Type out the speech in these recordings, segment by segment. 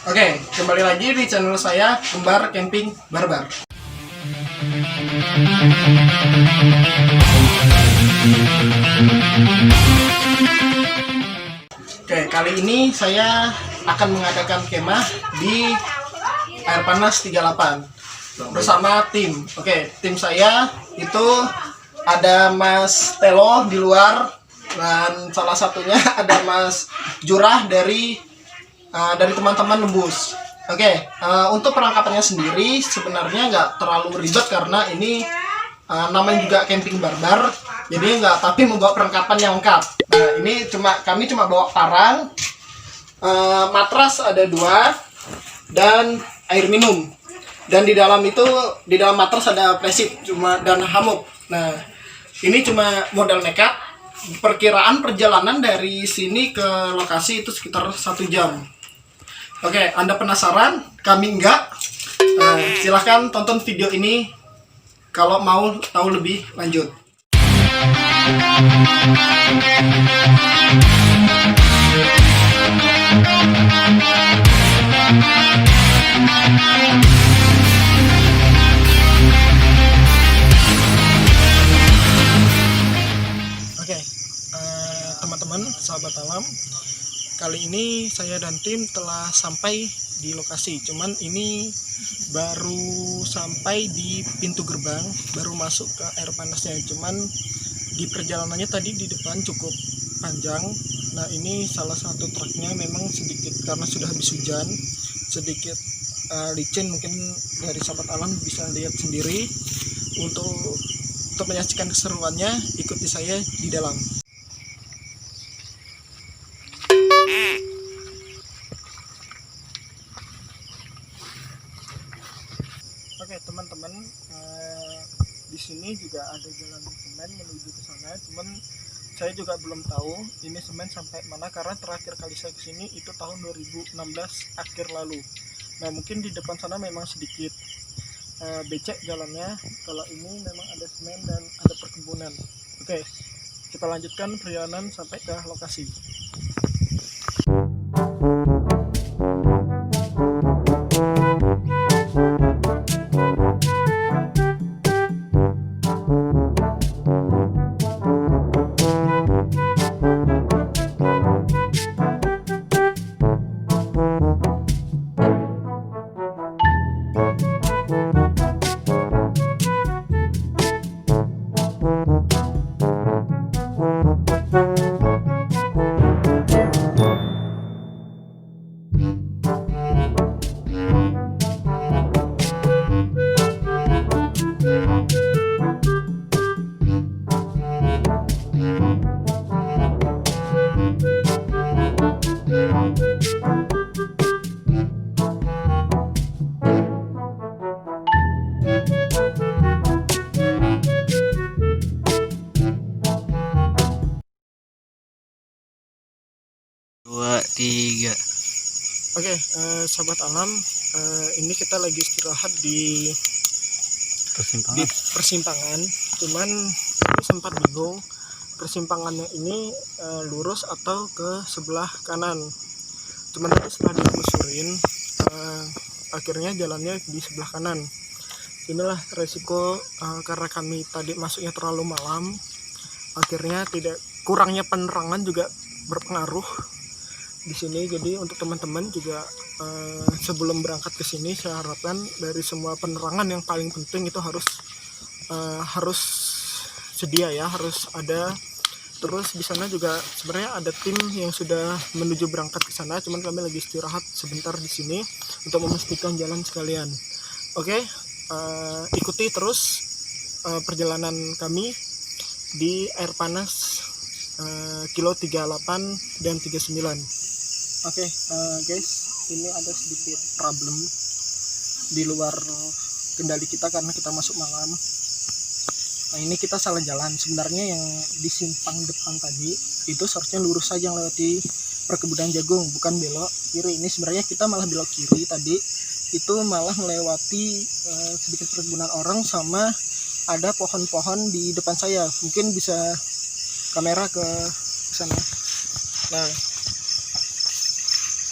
Oke, kembali lagi di channel saya, Kembar Camping Barbar. Oke, kali ini saya akan mengadakan kemah di air panas 38 bersama tim. Oke, tim saya itu ada Mas Telo di luar dan salah satunya ada Mas Jurah dari teman-teman Nembus. Oke, untuk perlengkapannya sendiri sebenarnya nggak terlalu ribet karena ini namanya juga camping barbar, jadi nggak tapi membawa perlengkapan yang lengkap. Nah, ini kami cuma bawa parang, matras ada 2 dan air minum. Dan di dalam matras ada plastik dan hammock. Nah, ini cuma modal nekat. Perkiraan perjalanan dari sini ke lokasi itu sekitar 1 jam. Oke, Anda penasaran? Kami enggak. Silahkan tonton video ini kalau mau tahu lebih lanjut. Oke, teman-teman, sahabat alam, kali ini saya dan tim telah sampai di lokasi. Cuman ini baru sampai di pintu gerbang, baru masuk ke air panasnya. Cuman di perjalanannya tadi di depan cukup panjang. Nah, ini salah satu truknya memang sedikit karena sudah habis hujan, sedikit licin. Mungkin dari sahabat alam bisa lihat sendiri. Untuk menyaksikan keseruannya, ikuti saya di dalam. Oke, teman-teman, di sini juga ada jalan semen menuju ke sana. Cuman saya juga belum tahu ini semen sampai mana karena terakhir kali saya kesini itu tahun 2016 akhir lalu. Nah, mungkin di depan sana memang sedikit becek jalannya. Kalau ini memang ada semen dan ada perkebunan. Oke, kita lanjutkan perjalanan sampai ke lokasi. Oke, sahabat alam, ini kita lagi istirahat di persimpangan. Cuman ini sempat bingung persimpangannya ini lurus atau ke sebelah kanan. Cuman setelah ditelusurin, akhirnya jalannya di sebelah kanan. Inilah resiko karena kami tadi masuknya terlalu malam, akhirnya kurangnya penerangan juga berpengaruh di sini. Jadi untuk teman-teman juga sebelum berangkat ke sini, saya harapkan dari semua penerangan yang paling penting itu harus sedia ya, harus ada. Terus di sana juga sebenarnya ada tim yang sudah menuju berangkat ke sana, cuman kami lagi istirahat sebentar di sini untuk memastikan jalan sekalian. Oke, ikuti terus perjalanan kami di air panas kilo 38 dan 39. Oke, guys, ini ada sedikit problem di luar kendali kita karena kita masuk malam. Nah, ini kita salah jalan. Sebenarnya yang di simpang depan tadi itu seharusnya lurus saja melewati perkebunan jagung, bukan belok kiri. Ini sebenarnya kita malah belok kiri tadi. Itu malah melewati sedikit perkebunan orang sama ada pohon-pohon di depan saya. Mungkin bisa kamera ke sana. Nah,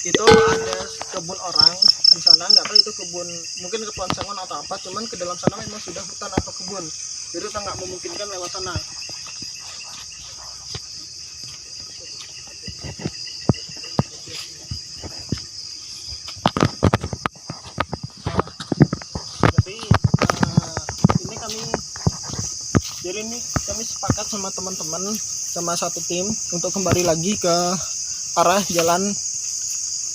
itu ada kebun orang di sana, nggak tahu itu kebun, mungkin keponsangan atau apa, cuman ke dalam sana memang sudah hutan atau kebun, jadi kita nggak memungkinkan lewat sana. Jadi ini kami sepakat sama teman-teman, sama satu tim untuk kembali lagi ke arah jalan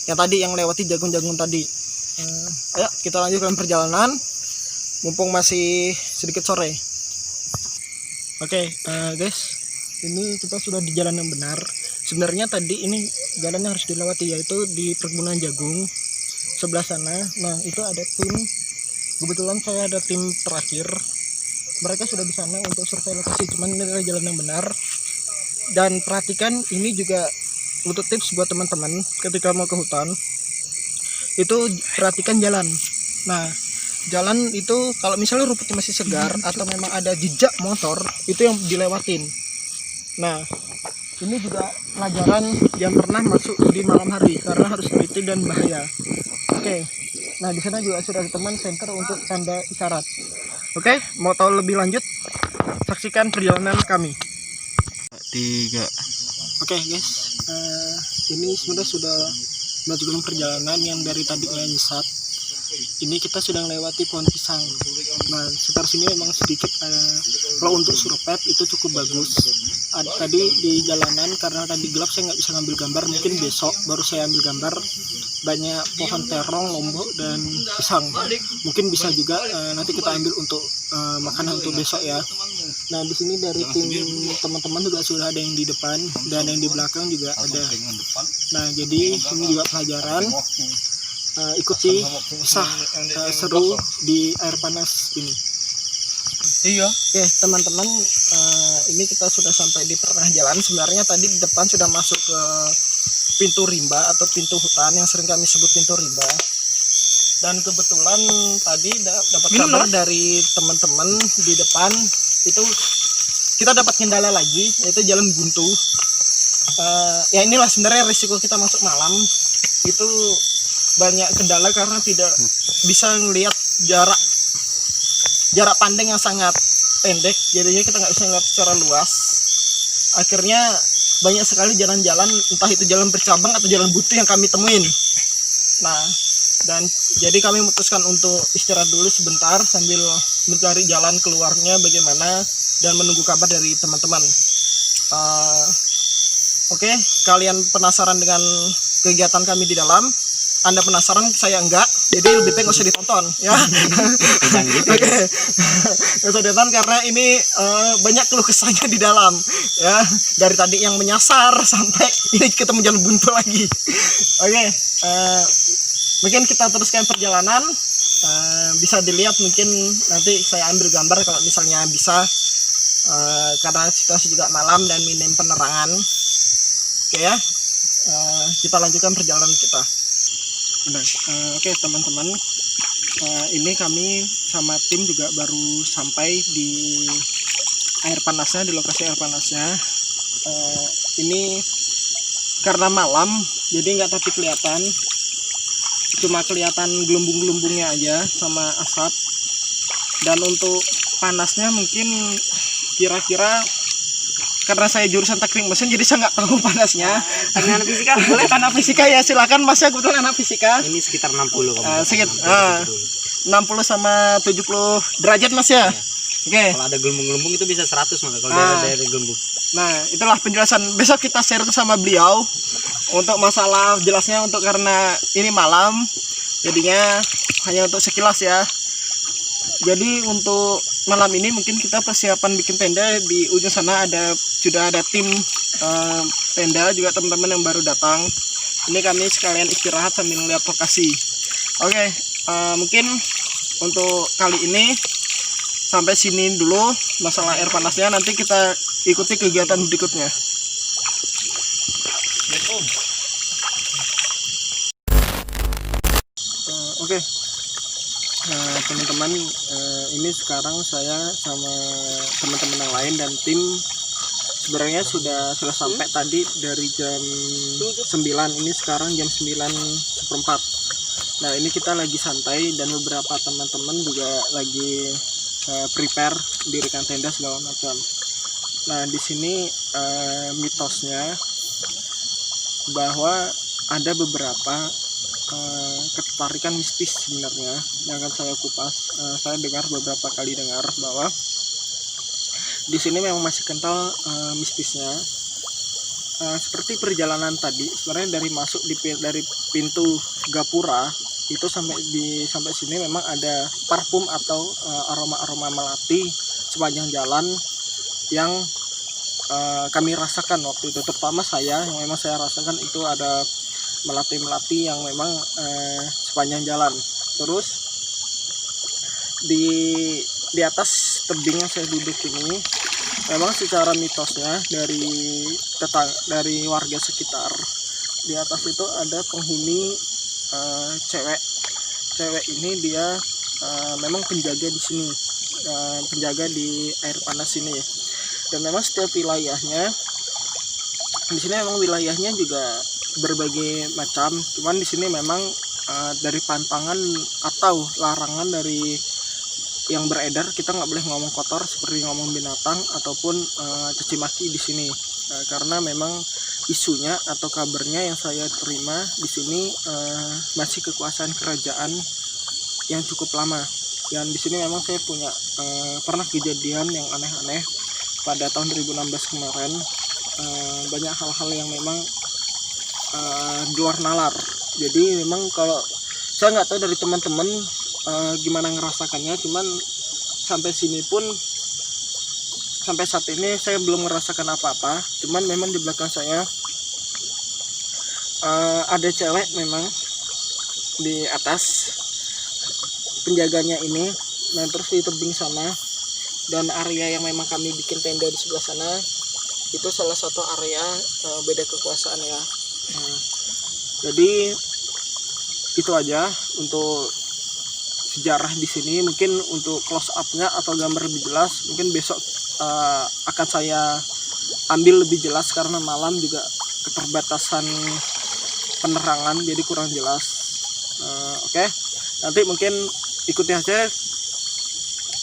yang tadi, yang lewati jagung-jagung tadi. Ayo kita lanjutkan perjalanan mumpung masih sedikit sore. Oke, guys, ini kita sudah di jalan yang benar. Sebenarnya tadi ini jalan yang harus dilewati, yaitu di perkebunan jagung sebelah sana. Nah itu ada tim, kebetulan saya ada tim terakhir, mereka sudah di sana untuk survei lokasi, cuman ini adalah jalan yang benar. Dan perhatikan, ini juga untuk tips buat teman-teman ketika mau ke hutan, itu perhatikan jalan. Nah jalan itu kalau misalnya rumputnya masih segar atau memang ada jejak motor, itu yang dilewatin. Nah ini juga pelajaran yang pernah masuk di malam hari, karena harus teliti dan bahaya. Oke, nah di sana juga sudah ada teman center untuk tanda isyarat. Oke, mau tahu lebih lanjut, saksikan perjalanan kami. 3. Oke guys, ini sebenarnya sudah melanjutkan perjalanan yang dari tadinya nyesat. Ini kita sudah melewati pohon pisang. Nah sekitar sini memang sedikit, kalau untuk surpet itu cukup bagus. Tadi di jalanan karena tadi gelap saya nggak bisa ngambil gambar, mungkin besok baru saya ambil gambar. Banyak pohon terong, lombok dan pisang, mungkin bisa juga nanti kita ambil untuk makanan untuk besok ya. Nah di sini dari tim teman-teman juga sudah ada yang di depan dan yang di belakang juga ada. Nah jadi ini juga pelajaran, ikuti kisah seru di air panas ini. Iya. Oke teman-teman, ini kita sudah sampai di tengah jalan. Sebenarnya tadi di depan sudah masuk ke pintu rimba atau pintu hutan yang sering kami sebut pintu rimba. Dan kebetulan tadi dapat kabar dari teman-teman di depan, itu kita dapat kendala lagi, yaitu jalan buntu. Ya inilah sebenarnya risiko kita masuk malam, itu banyak kendala karena tidak bisa melihat jarak pandang yang sangat pendek, jadinya kita nggak bisa melihat secara luas. Akhirnya banyak sekali jalan-jalan, entah itu jalan bercabang atau jalan buntu yang kami temuin. Nah dan jadi kami memutuskan untuk istirahat dulu sebentar sambil mencari jalan keluarnya bagaimana dan menunggu kabar dari teman-teman. Oke, kalian penasaran dengan kegiatan kami di dalam? Anda penasaran, saya enggak, jadi lebih baik nggak usah ditonton ya. Oke, nggak usah ditonton karena ini banyak keluh kesahnya di dalam ya, dari tadi yang menyasar sampai ini ketemu jalan buntu lagi. Oke, mungkin kita teruskan perjalanan. Bisa dilihat, mungkin nanti saya ambil gambar kalau misalnya bisa, karena situasi juga malam dan minim penerangan. Oke ya, kita lanjutkan perjalanan kita. Oke teman-teman, ini kami sama tim juga baru sampai di air panasnya, di lokasi air panasnya. Ini karena malam jadi nggak tapi kelihatan, cuma kelihatan gelembung-gelembungnya aja sama asap. Dan untuk panasnya mungkin kira-kira, karena saya jurusan teknik mesin jadi saya nggak tahu panasnya. Karena anak fisika boleh. Anak fisika ya silakan Mas ya, kebetulan anak fisika. Ini sekitar 60 sekitar 60 sama 70 derajat Mas ya. Oke. Kalau ada gelembung-gelembung itu bisa 100 malah kalau daerah gelembung. Nah itulah penjelasan, besok kita share sama beliau untuk masalah jelasnya, untuk karena ini malam jadinya hanya untuk sekilas ya. Jadi untuk malam ini mungkin kita persiapan bikin tenda. Di ujung sana sudah ada tim tenda juga, teman-teman yang baru datang. Ini kami sekalian istirahat sambil melihat lokasi. Oke, mungkin untuk kali ini sampai sini dulu masalah air panasnya, nanti kita ikuti kegiatan berikutnya. Oke. Teman-teman, ini sekarang saya sama teman-teman yang lain dan tim sebenarnya sudah sampai tadi dari jam 9. Ini sekarang jam 9:04. Nah ini kita lagi santai dan beberapa teman-teman juga lagi prepare dirikan tenda segala macam. Nah di sini mitosnya bahwa ada beberapa ketertarikan mistis sebenarnya yang akan saya kupas. Saya dengar beberapa kali dengar bahwa di sini memang masih kental mistisnya. Seperti perjalanan tadi, sebenarnya dari masuk dari pintu gapura itu sampai sini memang ada parfum atau aroma melati sepanjang jalan yang kami rasakan waktu itu, terutama saya yang memang saya rasakan itu ada melati yang memang sepanjang jalan. Terus di atas tebing yang saya duduk ini memang secara mitosnya dari warga sekitar, di atas itu ada penghuni cewek ini dia memang penjaga di sini, penjaga di air panas ini. Dan memang setiap wilayahnya di sini memang wilayahnya juga berbagai macam, cuman di sini memang dari pantangan atau larangan dari yang beredar, kita nggak boleh ngomong kotor seperti ngomong binatang ataupun caci maki di sini, karena memang isunya atau kabarnya yang saya terima di sini masih kekuasaan kerajaan yang cukup lama. Dan di sini memang saya punya pernah kejadian yang aneh-aneh pada tahun 2016 kemarin. Banyak hal-hal yang memang di luar nalar. Jadi memang kalau saya nggak tahu dari teman-teman gimana ngerasakannya, cuman sampai sini pun sampai saat ini saya belum merasakan apa-apa. Cuman memang di belakang saya ada cewek memang di atas penjaganya ini. Nah terus di tebing sana dan area yang memang kami bikin tenda di sebelah sana itu salah satu area beda kekuasaan ya. Jadi itu aja untuk sejarah di sini. Mungkin untuk close up-nya atau gambar lebih jelas mungkin besok akan saya ambil lebih jelas, karena malam juga keterbatasan penerangan jadi kurang jelas. Oke. Nanti mungkin ikuti aja.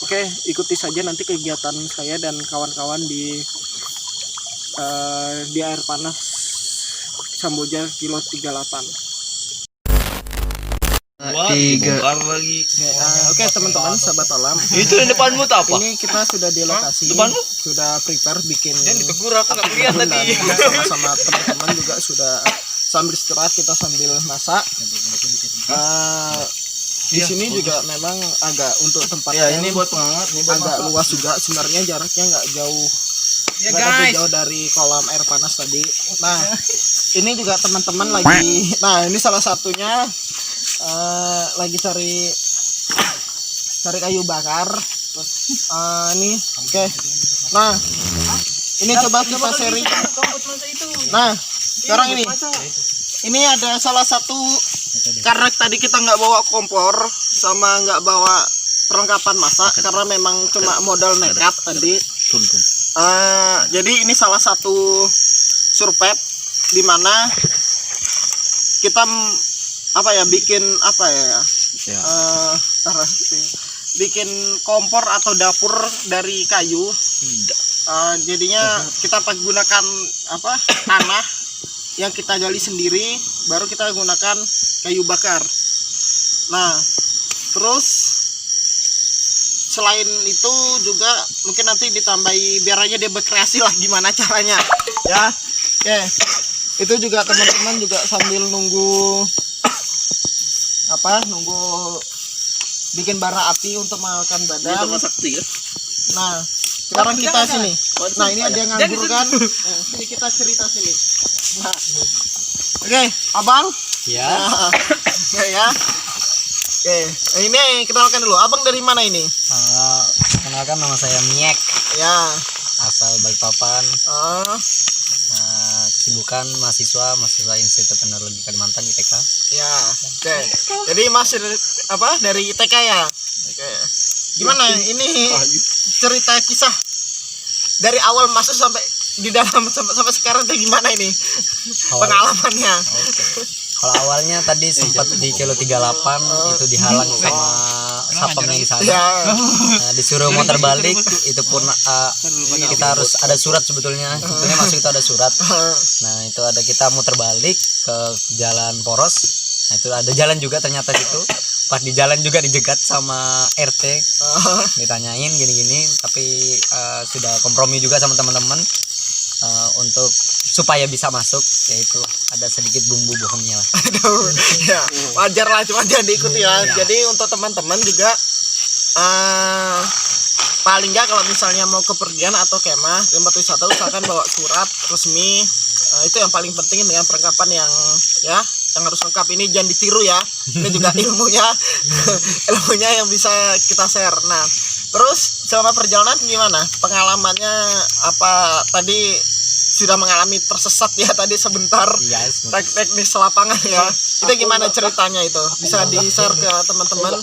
Oke, ikuti saja nanti kegiatan saya dan kawan-kawan di air panas Samboja kilo 38. Wah, dibongkar lagi. Oke, teman-teman, sahabat alam. Itu di depanmu tuh apa? Ini kita sudah di lokasi, Depanmu? sudah prepare bikin. Jangan ditegur, aku nggak lihat tadi. Sama-sama teman-teman juga sudah sambil istirahat, kita sambil masak. Di sini juga memang agak untuk tempatnya Ya, ini buat penghangat, ini buat agak masak. luas juga. Sebenarnya jaraknya nggak jauh, Ya nggak terlalu guys. jauh dari kolam air panas tadi. Nah, ini juga teman-teman lagi. Nah, ini salah satunya lagi cari kayu bakar. Ini oke. Nah, ini coba kita sharing. Nah, sekarang ini ada salah satu, karena tadi kita nggak bawa kompor sama nggak bawa perlengkapan masak karena memang cuma modal nekat tadi. Jadi ini salah satu survive di mana kita bikin bikin kompor atau dapur dari kayu. Jadinya kita gunakan tanah yang kita gali sendiri, baru kita gunakan kayu bakar. Nah terus selain itu juga mungkin nanti ditambahi biar aja dia berkreasi lah gimana caranya ya. Oke, itu juga teman-teman juga sambil nunggu bikin bara api untuk menghangatkan badan. Nah sekarang kita sini. Nah ini ada yang nganggur kan. Nah, sini kita cerita sini. Nah, oke, abang. Ya. Ya. Oke, ini kenalkan dulu. Abang dari mana ini? Kenalkan, nama saya Miek, Ya. asal Balikpapan. Kesibukan mahasiswa Institut Teknologi Kalimantan ITK. Ya. Oke. Jadi masih dari ITK ya. Oke. Gimana ini cerita kisah dari awal masuk sampai di dalam sampai sekarang tuh gimana ini pengalamannya? Oke. Kalau awalnya tadi sempat di kilo 38 itu dihalang sama sapamnya di sana. Nah, disuruh muter balik itu pun kita harus ada surat sebetulnya masuk itu ada surat. Nah itu ada kita muter balik ke jalan poros. Nah itu ada jalan juga ternyata situ. Pas di jalan juga dijegat sama RT, ditanyain gini-gini, tapi sudah kompromi juga sama teman-teman untuk supaya bisa masuk, yaitu ada sedikit bumbu bohongnya lah. Aduh, ya wajar lah, cuma jangan diikuti ya. Jadi untuk teman-teman juga paling nggak kalau misalnya mau kepergian atau kemah tempat wisata usahakan bawa surat resmi. Itu yang paling penting dengan perlengkapan yang harus lengkap. Ini jangan ditiru ya. Ini juga ilmunya yang bisa kita share. Nah, terus selama perjalanan gimana? Pengalamannya apa tadi? Sudah mengalami tersesat ya tadi sebentar, teknis lapangan ya. Itu gimana ceritanya itu? Bisa di-share ke teman-teman?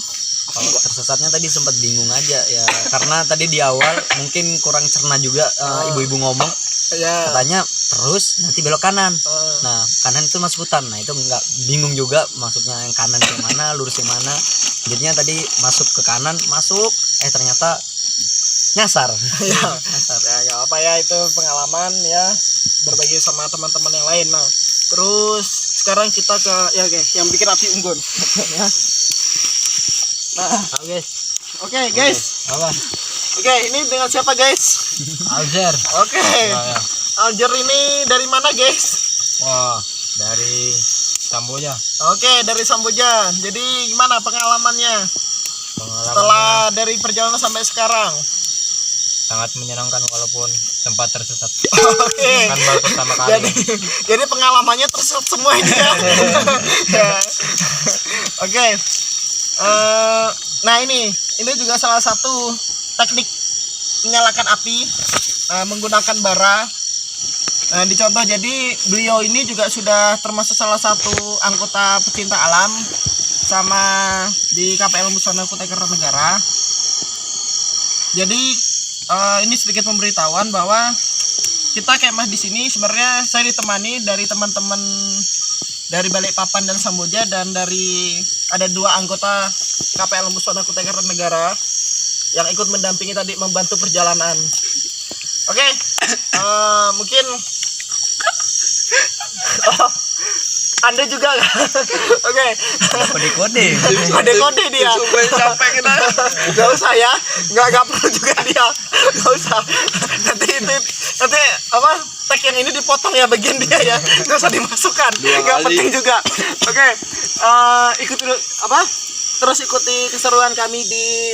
Kalau tersesatnya tadi sempat bingung aja ya, karena tadi di awal mungkin kurang cerna juga ibu-ibu ngomong. Katanya terus nanti belok kanan. Nah kanan itu masuk hutan. Nah itu nggak bingung juga maksudnya yang kanan ke mana, lurus ke mana. Jadinya tadi masuk ke kanan, ternyata nyasar. Nyasar ya apa ya, itu pengalaman ya, berbagi sama teman-teman yang lain. Nah terus sekarang kita ke yang bikin api unggun. Oke guys. Oke, ini dengan siapa guys? Aljer. Oke. Aljer ini dari mana guys? Wah, dari Samboja. Oke, dari Samboja. Jadi gimana pengalamannya? Setelah dari perjalanan sampai sekarang? Sangat menyenangkan walaupun sempat tersesat. Oke. Kan baru pertama kali. Jadi pengalamannya tersesat semua ini ya. Oke. Nah ini juga salah satu teknik menyalakan api menggunakan bara. Dicontoh, jadi beliau ini juga sudah termasuk salah satu anggota pecinta alam sama di KPL Muswana Kutai Kartanegara. Jadi ini sedikit pemberitahuan bahwa kita kemah di sini sebenarnya saya ditemani dari teman-teman dari Balikpapan dan Samboja, dan dari ada 2 anggota KPL Muswana Kutai Kartanegara yang ikut mendampingi tadi membantu perjalanan. Oke, mungkin Anda juga oke. Kode dia. Sampai kita. Gak usah ya, nggak perlu juga dia. Gak usah. Nanti apa tag yang ini dipotong ya bagian dia ya. Nggak usah dimasukkan. Nggak penting juga. Oke, ikuti apa? Terus ikuti keseruan kami di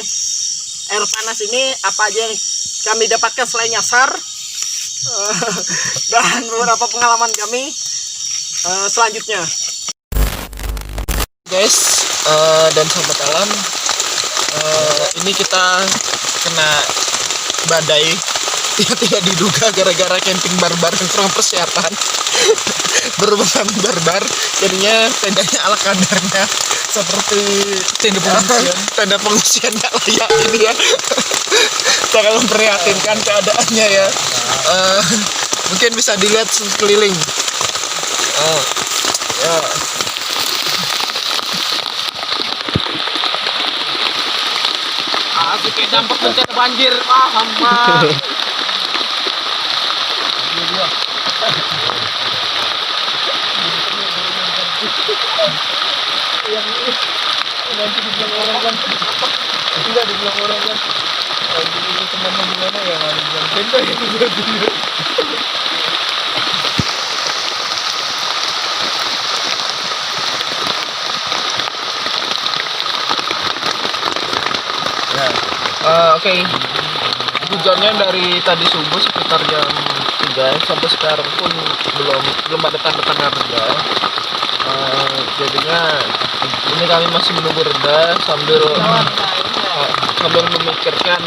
air panas ini. Apa aja yang kami dapatkan selain nyasar dan beberapa pengalaman kami selanjutnya. Guys dan sobat alam, ini kita kena badai yang tidak diduga gara-gara camping barbar yang kurang persiapan. Berhubung kami barbar, jadinya tendanya ala kadarnya seperti tenda pengungsian nggak layak ini ya. Sangat memprihatinkan keadaannya ya. Mungkin bisa dilihat sekeliling. Aku kayak dampak bencana banjir, paham mah. Oke. Hujannya dari tadi subuh sekitar jam 3 sampai sekarang pun belum ada tanda-tanda reda. Jadinya ini kami masih menunggu reda sambil memikirkan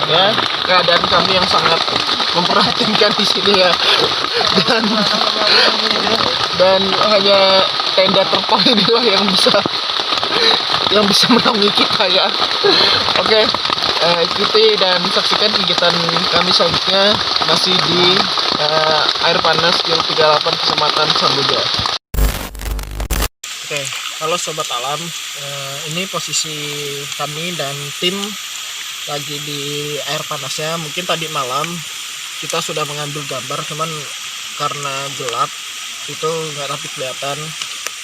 ya keadaan kami yang sangat memperhatinkan di sini ya. Dan hanya tenda terpal inilah yang bisa menaungi kita ya. Oke, ikuti dan saksikan kegiatan kami selanjutnya masih di air panas Kilo 38 Kecamatan Samboja. Oke, halo sobat alam, ini posisi kami dan tim lagi di air panasnya. Mungkin tadi malam kita sudah mengambil gambar, cuman karena gelap itu nggak rapi kelihatan.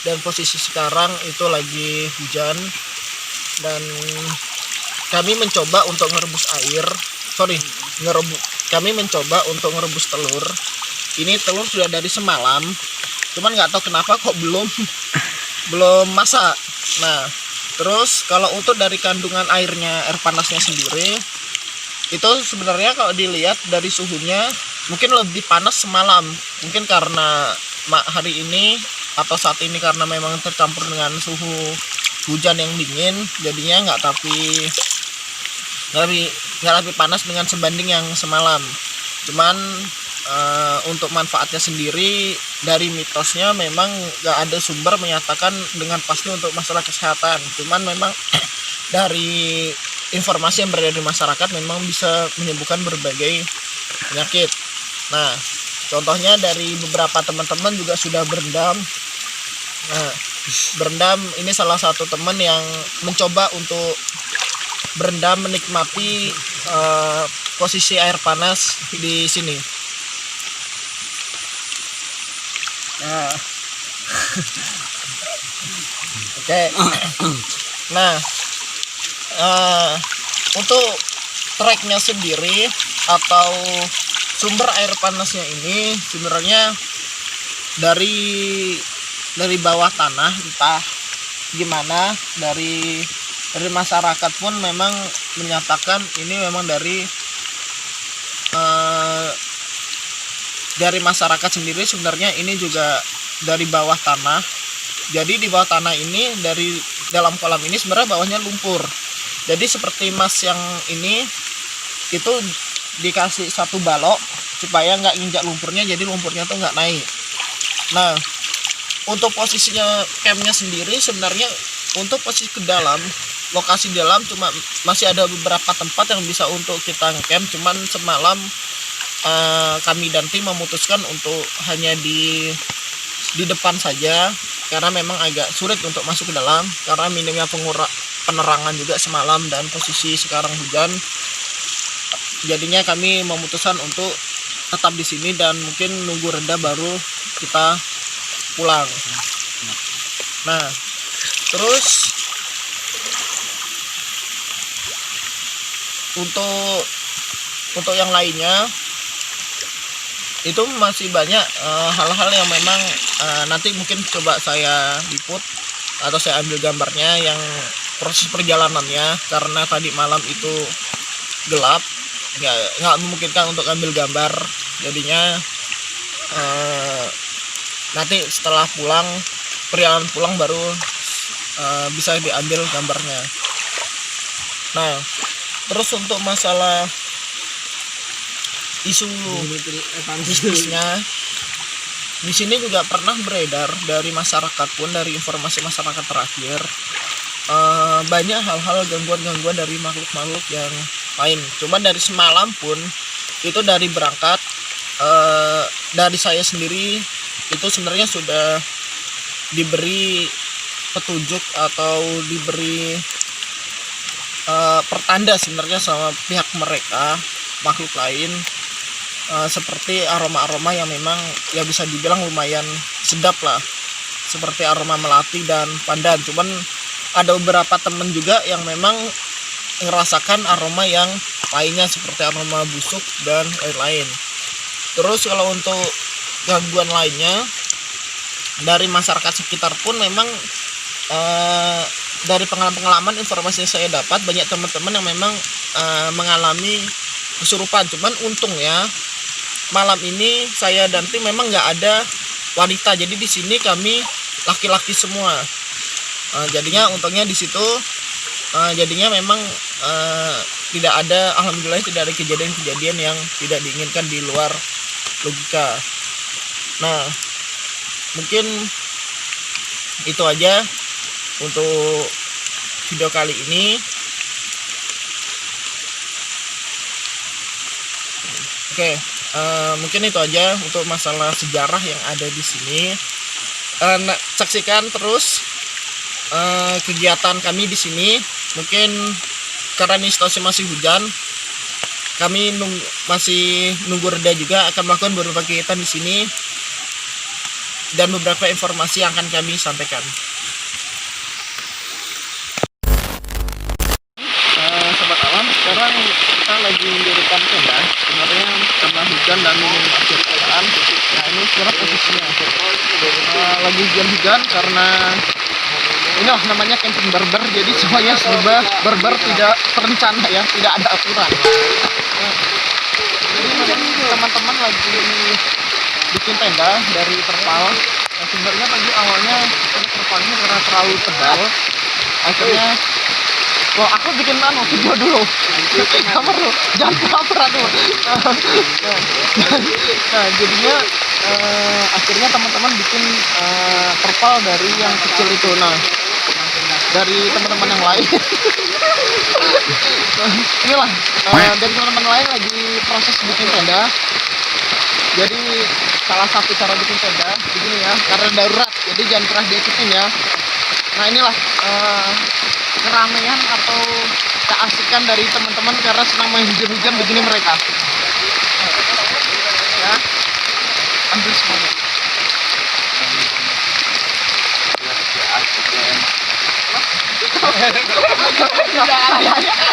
Dan posisi sekarang itu lagi hujan dan kami mencoba untuk kami mencoba untuk ngerebus telur. Ini telur sudah dari semalam, cuman nggak tahu kenapa kok belum masak. Nah, terus kalau untuk dari kandungan airnya, air panasnya sendiri, itu sebenarnya kalau dilihat dari suhunya mungkin lebih panas semalam. Mungkin karena hari ini atau saat ini karena memang tercampur dengan suhu hujan yang dingin, jadinya nggak lebih panas dengan sebanding yang semalam. Cuman untuk manfaatnya sendiri dari mitosnya memang nggak ada sumber menyatakan dengan pasti untuk masalah kesehatan. Cuman memang dari informasi yang beredar di masyarakat memang bisa menyembuhkan berbagai penyakit. Nah, contohnya dari beberapa teman-teman juga sudah berendam. Nah, berendam ini salah satu teman yang mencoba untuk berendam menikmati posisi air panas di sini. Nah, oke. Nah, untuk treknya sendiri atau sumber air panasnya ini sebenarnya dari bawah tanah, entah gimana dari masyarakat pun memang menyatakan ini memang dari masyarakat sendiri. Sebenarnya ini juga dari bawah tanah. Jadi di bawah tanah ini, dari dalam kolam ini sebenarnya bawahnya lumpur. Jadi seperti mas yang ini itu dikasih satu balok supaya nggak nginjak lumpurnya, jadi lumpurnya tuh nggak naik. Nah, untuk posisinya campnya sendiri sebenarnya untuk posisi ke dalam, lokasi dalam cuma masih ada beberapa tempat yang bisa untuk kita ngecamp. Cuman semalam kami dan tim memutuskan untuk hanya di depan saja karena memang agak sulit untuk masuk ke dalam karena minimnya penerangan juga semalam dan posisi sekarang hujan. Jadinya kami memutuskan untuk tetap di sini dan mungkin nunggu reda baru kita pulang. Nah, terus untuk yang lainnya itu masih banyak hal-hal yang memang nanti mungkin coba saya liput atau saya ambil gambarnya yang proses perjalanannya, karena tadi malam itu gelap, nggak memungkinkan untuk ambil gambar. Jadinya nanti setelah perjalanan pulang baru bisa diambil gambarnya. Nah, terus untuk masalah isu mistisnya di sini juga pernah beredar dari masyarakat pun, dari informasi masyarakat terakhir, banyak hal-hal gangguan-gangguan dari makhluk-makhluk yang lain. Cuman dari semalam pun itu dari berangkat dari saya sendiri itu sebenarnya sudah diberi petunjuk atau diberi pertanda sebenarnya sama pihak mereka, makhluk lain, seperti aroma-aroma yang memang ya bisa dibilang lumayan sedap lah, seperti aroma melati dan pandan. Cuman ada beberapa temen juga yang memang ngerasakan aroma yang lainnya seperti aroma busuk dan lain-lain. Terus kalau untuk gangguan lainnya dari masyarakat sekitar pun memang dari pengalaman informasi yang saya dapat, banyak teman-teman yang memang mengalami kesurupan. Cuman untungnya malam ini saya dan tim memang nggak ada wanita, jadi di sini kami laki-laki semua. Jadinya untungnya di situ jadinya memang tidak ada, alhamdulillah tidak ada kejadian-kejadian yang tidak diinginkan di luar logika. Nah, mungkin itu aja untuk video kali ini. Oke, mungkin itu aja untuk masalah sejarah yang ada di sini. Saksikan terus kegiatan kami di sini. Mungkin karena ini situasi masih hujan, kami masih nunggu reda juga, akan melakukan beberapa kegiatan di sini dan beberapa informasi yang akan kami sampaikan. Sobat alam, sekarang kita lagi mendirikan tenda. Sebenarnya karena hujan dan minim akhir keadaan, nah ini sekarang posisinya lagi hujan-hujan karena ini namanya camping barber, jadi semuanya serba barber, tidak terencana ya, tidak ada aturan. Jadi memang teman-teman lagi bikin tenda dari terpal. Nah, sebenarnya tadi awalnya terpalnya karena terlalu tebal, akhirnya aku bikin video dulu. Kamar lu, jangan baper aduh. Nah, jadinya akhirnya teman-teman bikin terpal dari yang kecil itu. Nah, dari teman-teman yang lain. Inilah dari teman-teman lain lagi proses bikin tenda. Jadi salah satu cara bikin tenda begini ya, karena darurat, jadi jangan pernah diikutin ya. Nah, inilah keramaian atau keasikan dari teman-teman karena senang main hujan-hujan begini mereka. Ya, ambil semuanya.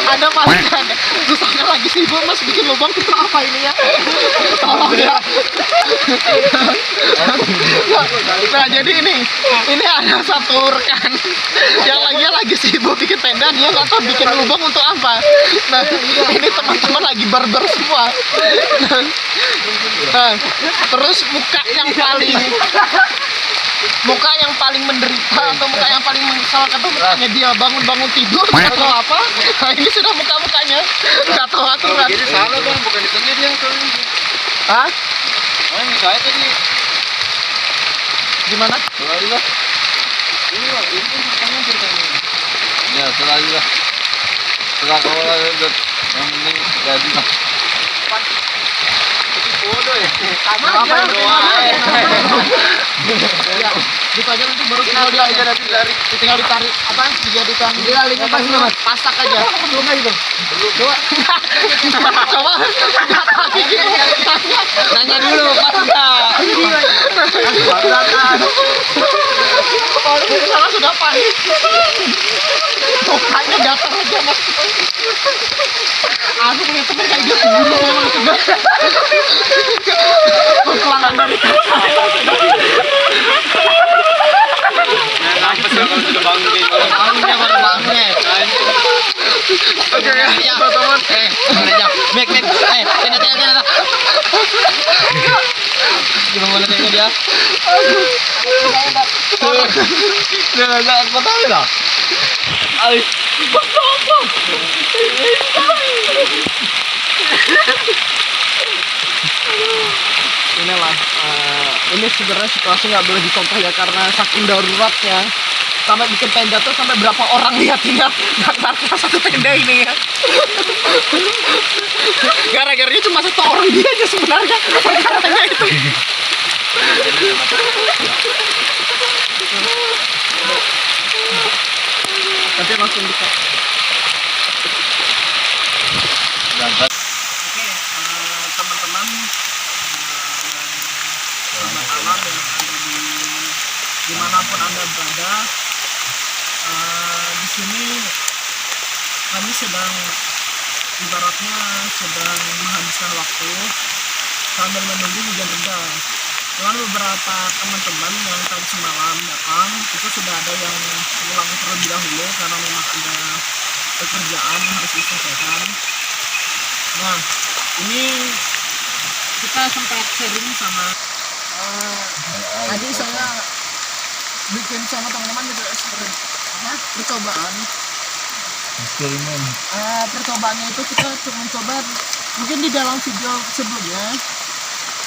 Ada malingan, susahnya lagi sibuk mas bikin lubang itu apa ini ya? Tolong ya. Nah, jadi ini ada satu rekan yang lagi sibuk bikin tenda, dia nggak tahu bikin lubang untuk apa. Nah, ini teman-teman lagi barber semua. Nah, terus muka yang paling menderita atau muka yang paling menyesalkan itu mukanya dia bangun tidur atau apa. Nah, ini sudah mukanya nggak tahu aturan. Jadi salah bang, bukan di tengah dia soalnya. Hah? Oh ini saya tadi. Gimana? Selalu lah. Ini lah, ini kan ceritanya ceritanya. Ya selalu lah. Setelah kau lah yang penting jadi lah. Bodoh ya. Sama apa yang ya, gitu aja nanti baru tinggal tinggal ditarik apa dijadikan talinya pas mas pasak aja belum gitu coba nanya dulu pas salah sudah panik mukanya datar aja mas. Aku punya temen kayak gitu dulu memang sudah pelanggan dari Apa sih kalau sudah bangun kayak gitu? bangunnya baru bangun ya. Oke ya, teman-teman. Aja, mek. Tenda. Gimana boleh tengok dia? Nggak apa tahu dah. Inilah ini sebenarnya situasi nggak boleh dicontoh ya karena saking daruratnya sampai bikin tenda tuh sampai berapa orang lihatinnya nggak satu tenda ini ya. Gara-garanya cuma satu orang dia aja sebenarnya perkaranya itu. Nanti langsung buka. Oke, teman-teman sahabat alam yang ada dimanapun anda berada, di sini kami sedang ibaratnya sedang menghabiskan waktu sambil menunggu hujan reda. Dengan beberapa teman-teman yang tadi semalam datang, itu sudah ada yang pulang terlebih dahulu karena memang ada pekerjaan yang harus diselesaikan. Nah, ini kita sempat sharing sama tadi saya bikin sama teman-teman juga percobaan. Eksperimen. Percobaannya itu kita mencoba mungkin di dalam video sebelumnya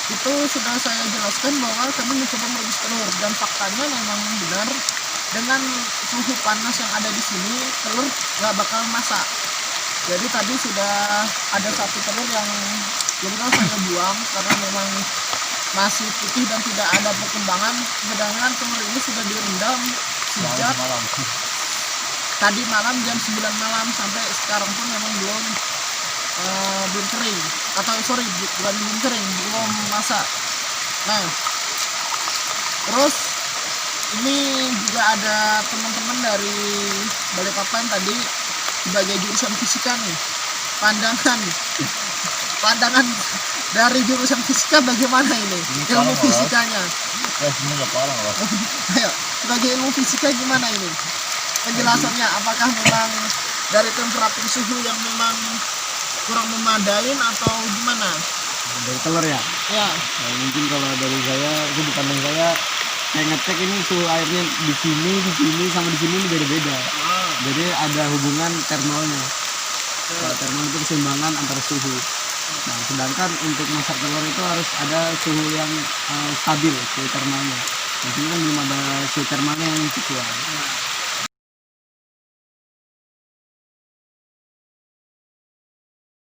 itu sudah saya jelaskan bahwa kami mencoba merebus telur dan faktanya memang benar dengan suhu panas yang ada di sini telur nggak bakal masak. Jadi tadi sudah ada satu telur yang jadinya saya buang karena memang masih putih dan tidak ada perkembangan, sedangkan telur ini sudah direndam sejak tadi malam jam 9 malam sampai sekarang pun memang belum kering, atau sorry bukan belum kering, belum masak. Nah terus ini juga ada teman-teman dari Balikpapan tadi sebagai jurusan fisika nih, pandangan dari jurusan fisika bagaimana ini ilmu fisikanya? Ini nggak parah lah. Ayo, sebagai ilmu fisika gimana ini penjelasannya? Apakah memang dari temperatur suhu yang memang kurang memadai atau gimana? Dari telur ya? Ya, Nah, mungkin kalau dari saya, sudut pandang saya ngecek ini suhu airnya di sini sama di sini ini beda-beda. Jadi ada hubungan termalnya. Kalau termal itu keseimbangan antara suhu. Nah, sedangkan untuk masak telur itu harus ada suhu yang stabil, suhu termalnya. Di sini kan belum ada suhu termalnya yang sesuai.